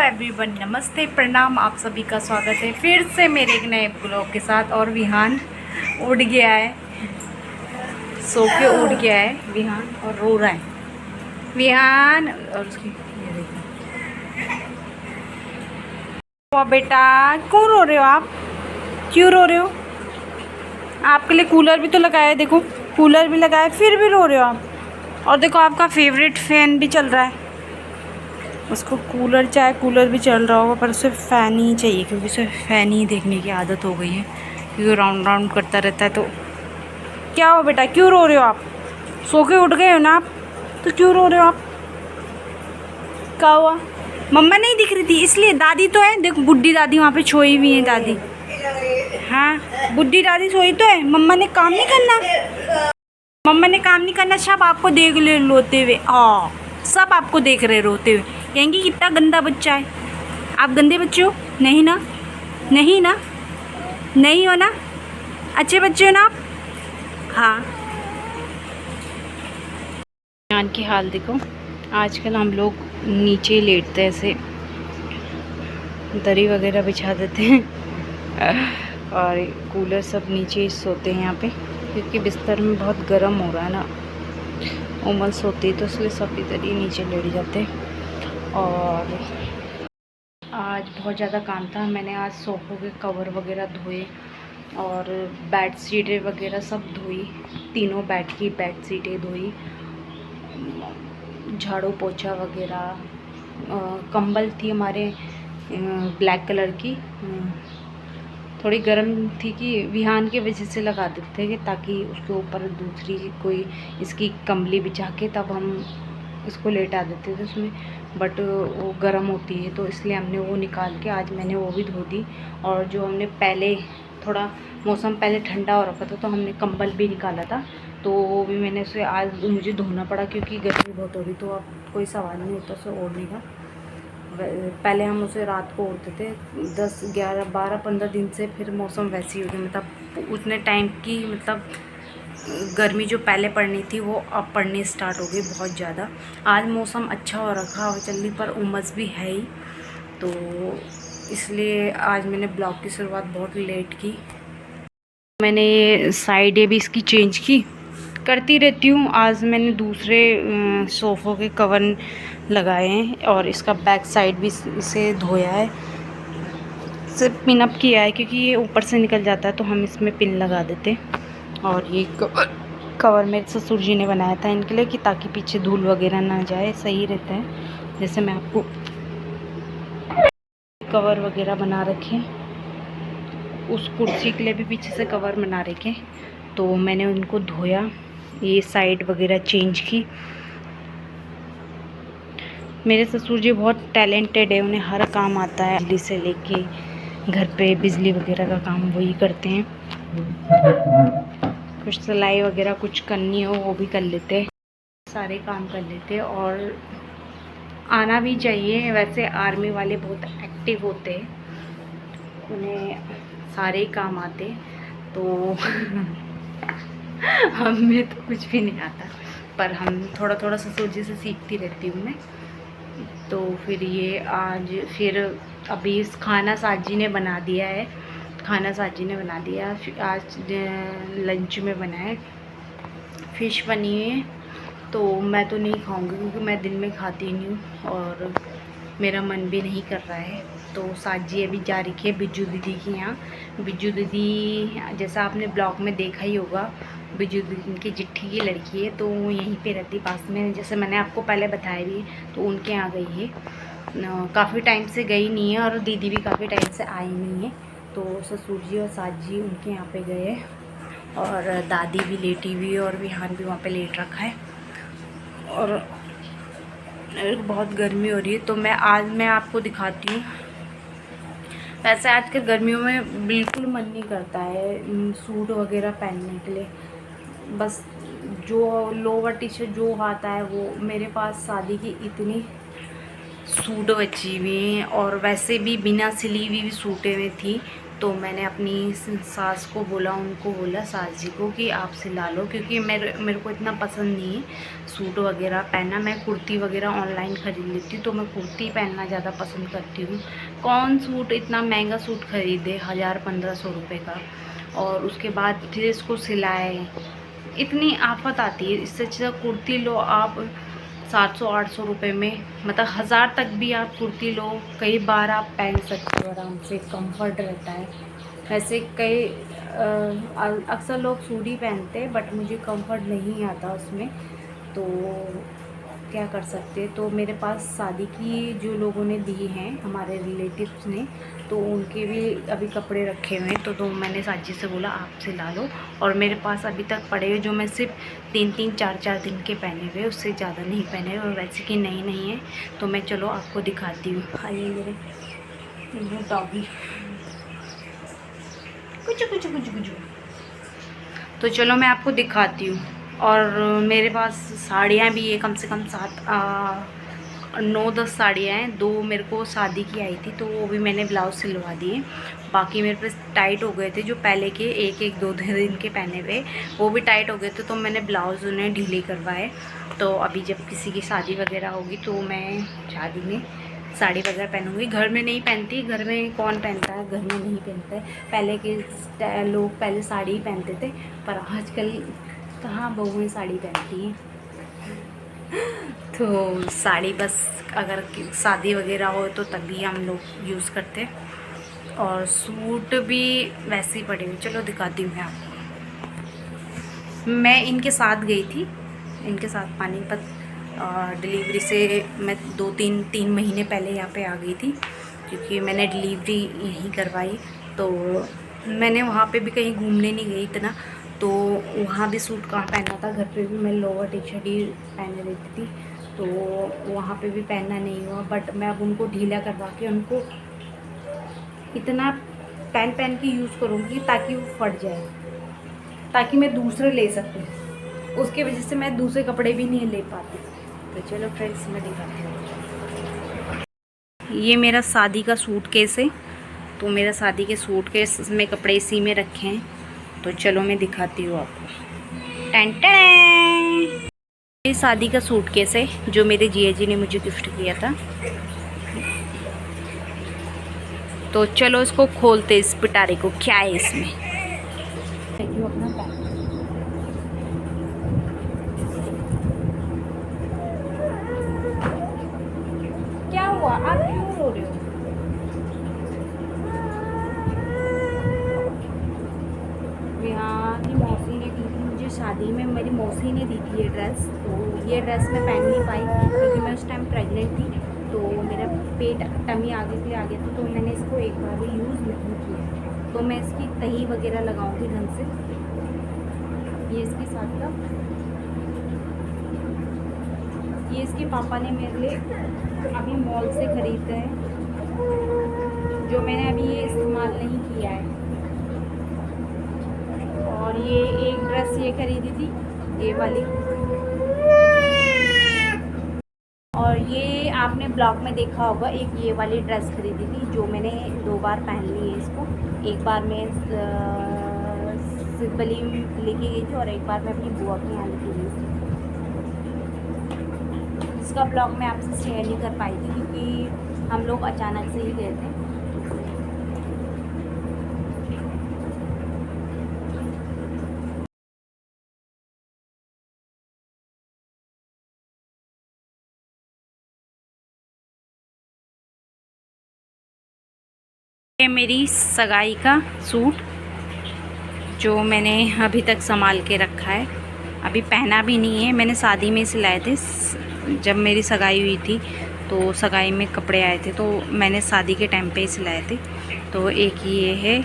Everyone, नमस्ते, प्रणाम। आप सभी का स्वागत है फिर से मेरे एक नए ब्लॉग के साथ। और विहान उठ गया है, सो के उठ गया है विहान और रो रहा है विहान। और उसकी ये देखो बेटा, क्यों रो रहे हो आप? क्यों रो रहे हो? आपके लिए कूलर भी तो लगाया है, देखो कूलर भी लगाया फिर भी रो रहे हो आप। और देखो आपका फेवरेट फैन भी चल रहा है। उसको कूलर चाहे कूलर भी चल रहा होगा पर उसे फ़ैन ही चाहिए, क्योंकि उसे फ़ैन ही देखने की आदत हो गई है, क्योंकि राउंड राउंड करता रहता है। तो क्या हो बेटा, क्यों रो रहे हो आप? सो के उठ गए हो ना आप, तो क्यों रो रहे हो आप? क्या हुआ? मम्मा नहीं दिख रही थी इसलिए? दादी तो है, देखो बुढ़ी दादी वहाँ पे सोई हुई है दादी। हाँ, बुढ़ी दादी सोई तो है। मम्मा ने काम नहीं करना, मम्मा ने काम नहीं करना। सब आपको देख ले रोते हुए, सब आपको देख रहे रोते हुए, कहेंगी कितना गंदा बच्चा है। आप गंदे बच्चे हो? नहीं ना, नहीं ना, नहीं हो ना, अच्छे बच्चे हो ना आप। हाँ, जान की हाल देखो। आजकल हम लोग नीचे लेटते हैं, ऐसे दरी वगैरह बिछा देते हैं और कूलर सब नीचे ही सोते हैं यहाँ पे, क्योंकि बिस्तर में बहुत गर्म हो रहा है ना, उमस होती है, तो इसलिए सब इधर ही नीचे लेट जाते हैं। और आज बहुत ज़्यादा काम था। मैंने आज सोफ़ों के कवर वगैरह धोए और बेड शीटें वगैरह सब धोई, तीनों बेड की बेड शीटें धोई, झाड़ू पोछा वगैरह। कंबल थी हमारे ब्लैक कलर की, थोड़ी गर्म थी कि विहान की वजह से लगा देते थे, ताकि उसके ऊपर दूसरी कोई इसकी कंबली बिछा के तब हम इसको लेटा देते थे उसमें, बट वो गर्म होती है, तो इसलिए हमने वो निकाल के आज मैंने वो भी धो दी। और जो हमने पहले थोड़ा मौसम पहले ठंडा हो रखा था, तो हमने कंबल भी निकाला था, तो वो भी मैंने उसे आज मुझे धोना पड़ा, क्योंकि गर्मी बहुत हो रही, तो अब कोई सवाल नहीं होता उसे ओढ़ने का। पहले हम उसे रात को ओढ़ते थे, 10 11 12 15 दिन से फिर मौसम वैसी हो गई, मतलब उतने टाइम की, मतलब गर्मी जो पहले पड़नी थी वो अब पड़नी स्टार्ट हो गई बहुत ज़्यादा। आज मौसम अच्छा हो रखा हवा चल रही, पर उमस भी है ही, तो इसलिए आज मैंने ब्लॉग की शुरुआत बहुत लेट की। मैंने ये साइडें भी इसकी चेंज की, करती रहती हूँ। आज मैंने दूसरे सोफ़ों के कवर लगाए हैं और इसका बैक साइड भी इसे धोया है, सिर्फ पिन अप किया है, क्योंकि ये ऊपर से निकल जाता है तो हम इसमें पिन लगा देते। और ये कवर मेरे ससुर जी ने बनाया था इनके लिए, कि ताकि पीछे धूल वगैरह ना जाए, सही रहता है। जैसे मैं आपको कवर वगैरह बना रखे, उस कुर्सी के लिए भी पीछे से कवर बना रखे, तो मैंने उनको धोया, ये साइड वगैरह चेंज की। मेरे ससुर जी बहुत टैलेंटेड है, उन्हें हर काम आता है, बिजली से लेके घर पे बिजली वगैरह का काम वही करते हैं। कुछ सिलाई वगैरह कुछ करनी हो वो भी कर लेते हैं, सारे काम कर लेते हैं। और आना भी चाहिए, वैसे आर्मी वाले बहुत एक्टिव होते हैं, उन्हें सारे ही काम आते, तो हमें तो कुछ भी नहीं आता, पर हम थोड़ा थोड़ा ससुर जी से सीखती रहती हूँ मैं। तो फिर ये आज फिर अभी इस खाना साजी ने बना दिया है, खाना साजी ने बना दिया। आज लंच में बना है, फ़िश बनी है, तो मैं तो नहीं खाऊंगी, क्योंकि मैं दिन में खाती नहीं हूँ और मेरा मन भी नहीं कर रहा है। तो साजी अभी जा रही है बिज्जू दीदी के यहाँ। बिज्जू दीदी जैसा आपने ब्लॉग में देखा ही होगा, बिज्जू दीदी की जिट्ठी की लड़की है, तो वो यहीं पे रहती पास में, जैसे मैंने आपको पहले बताया भी, तो उनके यहाँ गई है। काफ़ी टाइम से गई नहीं है और दीदी भी काफ़ी टाइम से आई नहीं है, तो ससुर जी और सास जी उनके यहाँ पे गए, और दादी भी लेटी हुई है और विहान भी वहाँ पे लेट रखा है। और बहुत गर्मी हो रही है, तो मैं आपको दिखाती हूँ। वैसे आजकल गर्मियों में बिल्कुल मन नहीं करता है सूट वगैरह पहनने के लिए, बस जो लोअर टी शर्ट जो आता है वो। मेरे पास शादी की इतनी सूट बची हुई हैं, और वैसे भी बिना सिली हुई भी सूटें में थी, तो मैंने अपनी सास को बोला, उनको बोला सास जी को कि आप सिला लो, क्योंकि मेरे को इतना पसंद नहीं है सूट वगैरह पहनना। मैं कुर्ती वगैरह ऑनलाइन ख़रीद लेती हूँ, तो मैं कुर्ती पहनना ज़्यादा पसंद करती हूँ। कौन सूट, इतना महंगा सूट ख़रीदे 1000-1500 रुपये का, और उसके बाद फिर इसको सिलाए, इतनी आफत आती है। इससे अच्छा कुर्ती लो आप 700-800 रुपये में, मतलब 1000 तक भी आप कुर्ती लो, कई बार आप पहन सकते हो आराम से, कंफर्ट रहता है। वैसे कई अक्सर लोग सूट ही पहनते हैं, बट मुझे कंफर्ट नहीं आता उसमें, तो क्या कर सकते हैं। तो मेरे पास शादी की जो लोगों ने दी हैं, हमारे रिलेटिव्स ने, तो उनके भी अभी कपड़े रखे हुए हैं, तो मैंने साजी से बोला आप सिला लो। और मेरे पास अभी तक पड़े हुए जो मैं सिर्फ 3-3, 4-4 दिन के पहने हुए, उससे ज़्यादा नहीं पहने हुए, और वैसे कि नई नहीं है। तो मैं चलो आपको दिखाती हूँ। आइए मेरे डॉगी, कुछ कुछ कुछ कुछ। तो चलो मैं आपको दिखाती हूँ। और मेरे पास साड़ियाँ भी है, कम से कम 9-10 साड़ियाँ हैं। 2 मेरे को शादी की आई थी, तो वो भी मैंने ब्लाउज़ सिलवा दिए। बाकी मेरे पास टाइट हो गए थे जो पहले के 1-1, 2-2 दिन के पहने हुए, वो भी टाइट हो गए थे, तो मैंने ब्लाउज़ उन्हें ढीले करवाए। तो अभी जब किसी की शादी वगैरह होगी, तो मैं शादी में साड़ी वगैरह पहनूंगी। घर में नहीं पहनती, घर में कौन पहनता है, घर में नहीं पहनता है। पहले के लोग पहले साड़ी ही पहनते थे, पर आजकल कहाँ बहुएं साड़ी पहनती हैं। तो साड़ी बस अगर शादी वगैरह हो तो तभी हम लोग यूज़ करते हैं, और सूट भी वैसे ही पड़े हुए। चलो दिखाती हूँ मैं आपको। मैं इनके साथ गई थी, इनके साथ पानीपत डिलीवरी से। मैं 2-3 महीने पहले यहाँ पे आ गई थी, क्योंकि मैंने डिलीवरी यहीं करवाई। तो मैंने वहाँ पे भी कहीं घूमने नहीं गई इतना, तो वहाँ भी सूट कहाँ पहना था। घर पे भी मैं लोअर टी-शर्ट ही पहने रहती थी, तो वहाँ पे भी पहनना नहीं हुआ। बट मैं अब उनको ढीला करवा के उनको इतना पहन के यूज़ करूँगी ताकि वो फट जाए, ताकि मैं दूसरे ले सकूँ। उसके वजह से मैं दूसरे कपड़े भी नहीं ले पाती। तो चलो फ्रेंड्स मैं दिखाती हूँ। ये मेरा शादी का सूट केस है, तो मेरा शादी के सूट केस में कपड़े इसी में रखे हैं। तो चलो मैं दिखाती हूँ आपको। टन टन, ये शादी का सूट केस है जो मेरे जिया जी ने मुझे गिफ्ट किया था। तो चलो इसको खोलते, इस पिटारे को, क्या है इसमें। अपना क्या हुआ, आप क्यों रो रहे हो? यहाँ की मौसी ने दी थी मुझे शादी में, मेरी मौसी ने दी थी ये ड्रेस। तो ये ड्रेस मैं पहन नहीं पाई क्योंकि मैं उस टाइम प्रेग्नेंट थी, तो मेरा पेट टमी आगे के लिए आ गया था, तो मैंने इसको एक बार भी यूज़ नहीं किया। तो मैं इसकी तही वगैरह लगाऊंगी ढंग से। ये इसके साथ का, ये इसके पापा ने मेरे लिए अभी मॉल से ख़रीदा है, जो मैंने अभी ये इस्तेमाल नहीं किया है। और ये एक ड्रेस ये खरीदी थी, ये वाली। और ये आपने ब्लॉग में देखा होगा, एक ये वाली ड्रेस खरीदी थी, जो मैंने 2 बार पहन ली है इसको। एक बार मैं सिद्धबली लेके गई थी, और एक बार मैं अपनी बुआ के यहाँ लेके गई थी। इसका ब्लॉग मैं आपसे शेयर नहीं कर पाई थी क्योंकि हम लोग अचानक से ही गए थे। ये मेरी सगाई का सूट जो मैंने अभी तक संभाल के रखा है, अभी पहना भी नहीं है। मैंने शादी में सिलाए थे, जब मेरी सगाई हुई थी तो सगाई में कपड़े आए थे, तो मैंने शादी के टाइम पे ही सिलाए थे। तो एक ये है,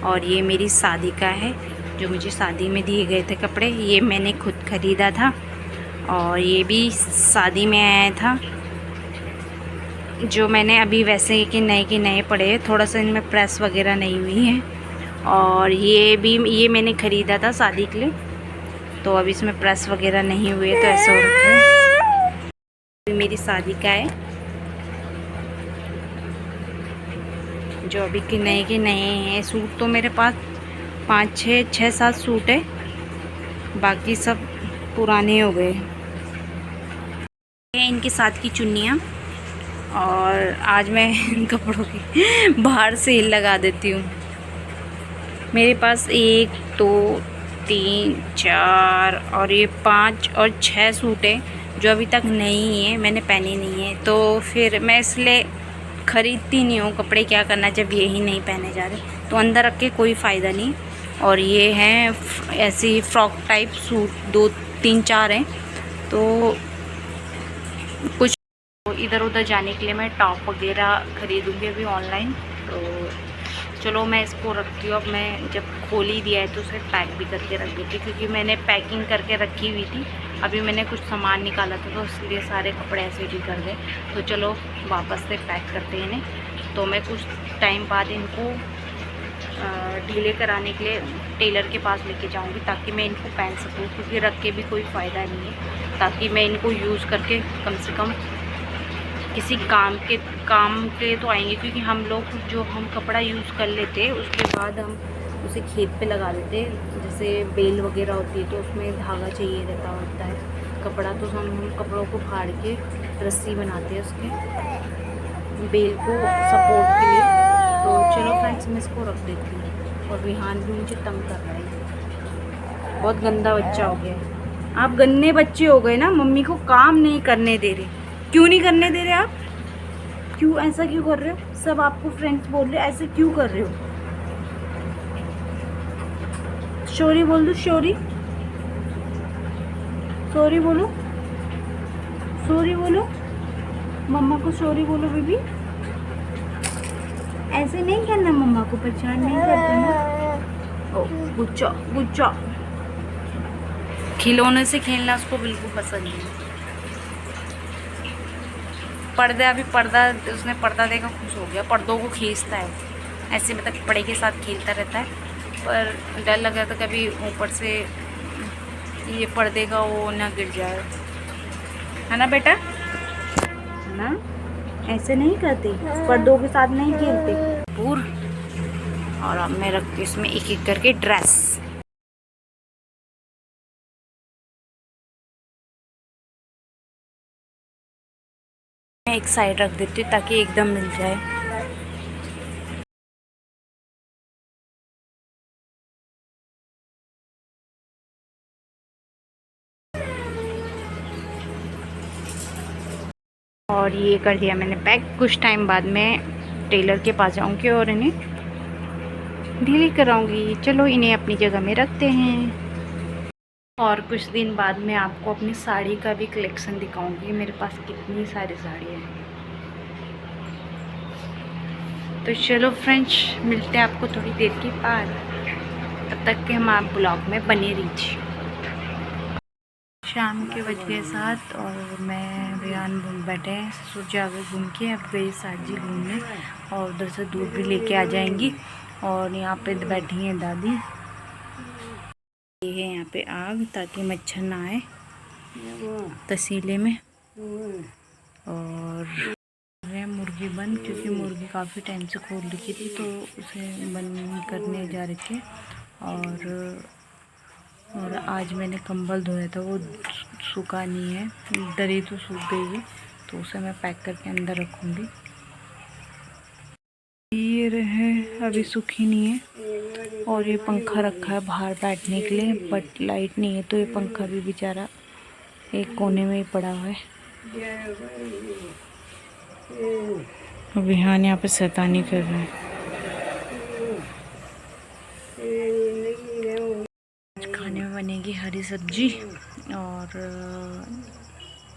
और ये मेरी शादी का है जो मुझे शादी में दिए गए थे कपड़े, ये मैंने खुद ख़रीदा था। और ये भी शादी में आया था, जो मैंने अभी वैसे कि नए के नए पड़े हैं, थोड़ा सा इनमें प्रेस वगैरह नहीं हुई है। और ये भी ये मैंने ख़रीदा था शादी के लिए, तो अभी इसमें प्रेस वगैरह नहीं हुए, तो ऐसा हो रखा है। मेरी शादी का है जो अभी के नए हैं। सूट तो मेरे पास 5 6 7 सूट है, बाकी सब पुराने हो गए। ये इनके साथ की चुन्नियाँ, और आज मैं इन कपड़ों की बाहर सेल लगा देती हूँ। मेरे पास 1 2 3 4 और ये 5 और 6 सूट है जो अभी तक नहीं है, मैंने पहने नहीं है, तो फिर मैं इसलिए ख़रीदती नहीं हूँ कपड़े। क्या करना जब ये ही नहीं पहने जा रहे, तो अंदर रख के कोई फ़ायदा नहीं। और ये हैं ऐसे ही फ्रॉक टाइप सूट, 2 3 4 हैं, तो कुछ इधर उधर जाने के लिए मैं टॉप वगैरह ख़रीदूँगी अभी ऑनलाइन। तो चलो मैं इसको रखती हूँ। अब मैं जब खोल ही दिया है तो उसे पैक भी करके रख देती, क्योंकि मैंने पैकिंग करके रखी हुई थी। अभी मैंने कुछ सामान निकाला था तो इसलिए सारे कपड़े ऐसे ही कर गए। तो चलो वापस से पैक करते हैं इन्हें। तो मैं कुछ टाइम बाद इनको ढीले कराने के लिए टेलर के पास लेके जाऊंगी, ताकि मैं इनको पहन सकूं, क्योंकि रख के भी कोई फ़ायदा नहीं है। ताकि मैं इनको यूज़ करके कम से कम किसी काम के तो आएंगे, क्योंकि हम लोग जो हम कपड़ा यूज़ कर लेते हैं उसके बाद हम उसे खेत पे लगा देते हैं। जैसे बेल वगैरह होती है तो उसमें धागा चाहिए रहता होता है कपड़ा, तो हम कपड़ों को फाड़ के रस्सी बनाते हैं उसके बेल को सपोर्ट के लिए। तो चलो फ्रेंड्स, मैं इसको रख देती हूँ। और विहान भी मुझे तंग कर रहा है, बहुत गंदा बच्चा हो गया है। आप गंदे बच्चे हो गए ना, मम्मी को काम नहीं करने दे रहे। क्यों नहीं करने दे रहे आप? क्यों ऐसा क्यों कर रहे हो? सब आपको फ्रेंड्स बोल रहे ऐसे क्यों कर रहे हो? सॉरी बोल दो, सॉरी सॉरी बोलो, सॉरी बोलो, मम्मा को सॉरी बोलो बेबी। ऐसे नहीं करना, मम्मा को परेशान नहीं करते ना। ओ गुच्चा गुच्चा। खिलौने से खेलना उसको बिल्कुल पसंद नहीं। पर्दा उसने पर्दा देखा खुश हो गया, पर्दों को खींचता है ऐसे, मतलब कपड़े के साथ खेलता रहता है। पर डर लग रहा था कभी ऊपर से ये पर्दे का वो ना गिर जाए, है ना बेटा? है ना, ऐसे नहीं करते, पर्दों के साथ नहीं खेलते पूर। और अब मैं रखती इसमें एक एक करके ड्रेस। मैं एक साइड रख देती हूँ ताकि एकदम मिल जाए। और ये कर दिया मैंने पैक। कुछ टाइम बाद मैं टेलर के पास जाऊंगी और इन्हें ढीली कराऊंगी। चलो इन्हें अपनी जगह में रखते हैं। और कुछ दिन बाद मैं आपको अपनी साड़ी का भी कलेक्शन दिखाऊंगी। मेरे पास कितनी सारी साड़ियाँ हैं। तो चलो फ्रेंड्स, मिलते हैं आपको थोड़ी देर के बाद। तब तक के हम आप ब्लॉग में बने रहिए। शाम के बज गए 7 और मैं बयान बैठे हैं ससुर जाकर घूम के। अब गई साथ जी घूमने और उधर से दूध भी लेके आ जाएंगी। और यहाँ पे बैठी हैं दादी। ये है यहाँ पे आग, ताकि मच्छर ना आए तसीले में। और है मुर्गी बंद, क्योंकि मुर्गी काफ़ी टाइम से खोल रखी थी तो उसे बंद करने जा रखे। और आज मैंने कंबल धोया था, वो सूखा नहीं है, दरी तो सूख गई है, तो उसे मैं पैक करके अंदर रखूँगी। ये रहे, अभी सूखी नहीं है। और ये पंखा रखा है बाहर बैठने के लिए, बट लाइट नहीं है तो ये पंखा भी बेचारा एक कोने में ही पड़ा हुआ है। विहान यहाँ पे शैतानी कर रहा है। खाने में बनेगी हरी सब्जी और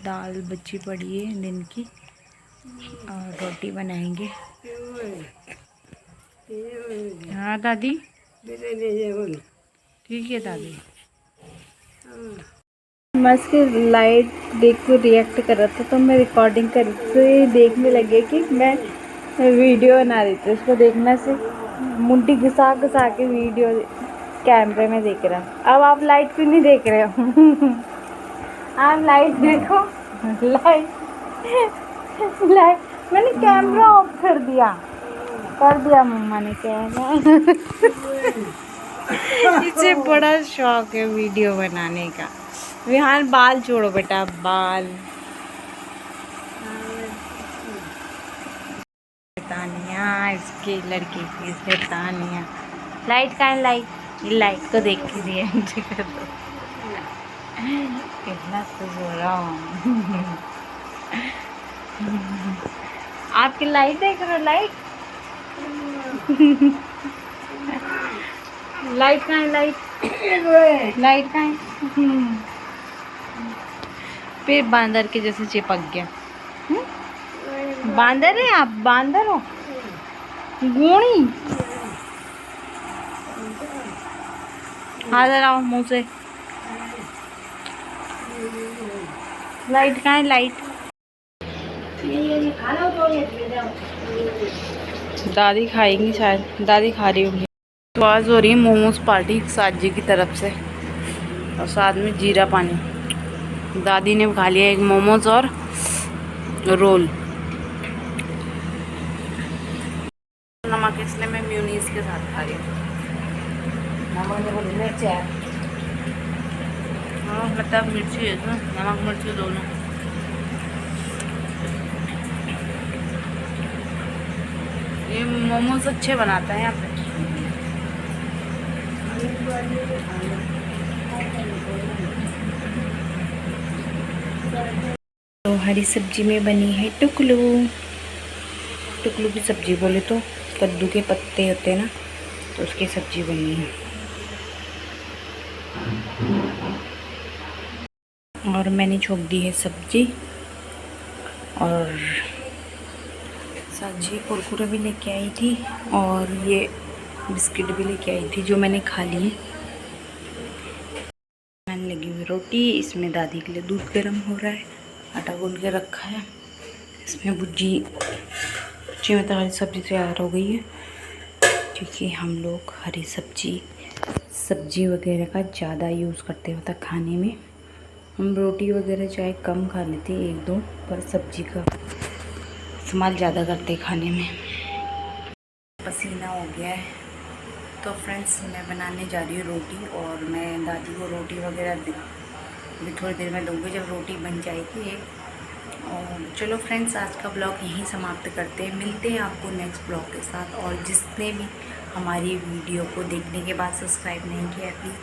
दाल बची पड़ी है दिन की, और रोटी बनाएंगे। हाँ दादी, ठीक है दादी। मस्त लाइट देख के रिएक्ट कर रहा था, तो मैं रिकॉर्डिंग करके देखने लगे कि मैं वीडियो बना रही थी। उसको देखना से मुंडी घुसा घुसा के वीडियो कैमरे में देख रहा। अब आप लाइट क्यों नहीं देख रहे हो? आप लाइट देखो। लाइट मैंने कैमरा ऑफ कर दिया। कर दिया मम्मा ने क्या इसे बड़ा शौक है वीडियो बनाने का। विहान बाल छोड़ो बेटा, बाल। शैतानिया, इसके लड़के की शैतानिया। लाइट का है, लाइट, ये लाइट को देख के दिए मुझे कर दो। कितना तो हो रहा हूँ। आपकी लाइट देख रहे हो, लाइट। लाइट कहाँ है, लाइट, लाइट कहाँ है। फिर बांदर के जैसे चिपक गया। बांदर है आप, बांदर हो गोणी। हाथ आओ मुँह से। लाइट कहाँ है, लाइट। दादी खाएंगी शायद, दादी खा रही होंगी। तो आज हो रही है मोमोज पार्टी साजी की तरफ से, और साथ में जीरा पानी। दादी ने खा लिया एक मोमोज और रोल। नमक इसलिए मैं म्यूनीस के साथ खा रही हूँ। नमक ने बोली मिर्च है, हाँ मतलब मिर्ची है तो नमक मिर्ची दोनों। ये मोमोज अच्छे बनाता है यहाँ पे। तो हरी सब्जी में बनी है टुकलू। टुकलू की सब्जी बोले तो कद्दू के पत्ते होते हैं ना, तो उसकी सब्जी बनी है। और मैंने छोक दी है सब्जी, और साजी कुरकुरे भी लेके आई थी, और ये बिस्किट भी लेके आई थी जो मैंने खा ली। मैंने लगी हुई रोटी, इसमें दादी के लिए दूध गर्म हो रहा है, आटा गूंद के रखा है। इसमें भुजी में तो हरी सब्जी तैयार हो गई है, क्योंकि हम लोग हरी सब्जी वगैरह का ज़्यादा यूज़ करते होता खाने में। हम रोटी वगैरह चाहे कम खा लेते हैं, एक दो, पर सब्जी का इस्तेमाल ज़्यादा करते खाने में। पसीना हो गया है। तो फ्रेंड्स, मैं बनाने जा रही हूँ रोटी, और मैं दादी को रोटी वगैरह अभी थोड़ी देर में दूँगी जब रोटी बन जाएगी। और चलो फ्रेंड्स, आज का ब्लॉग यहीं समाप्त करते हैं। मिलते हैं आपको नेक्स्ट ब्लॉग के साथ। और जिसने भी हमारी वीडियो को देखने के बाद सब्सक्राइब नहीं किया, प्लीज़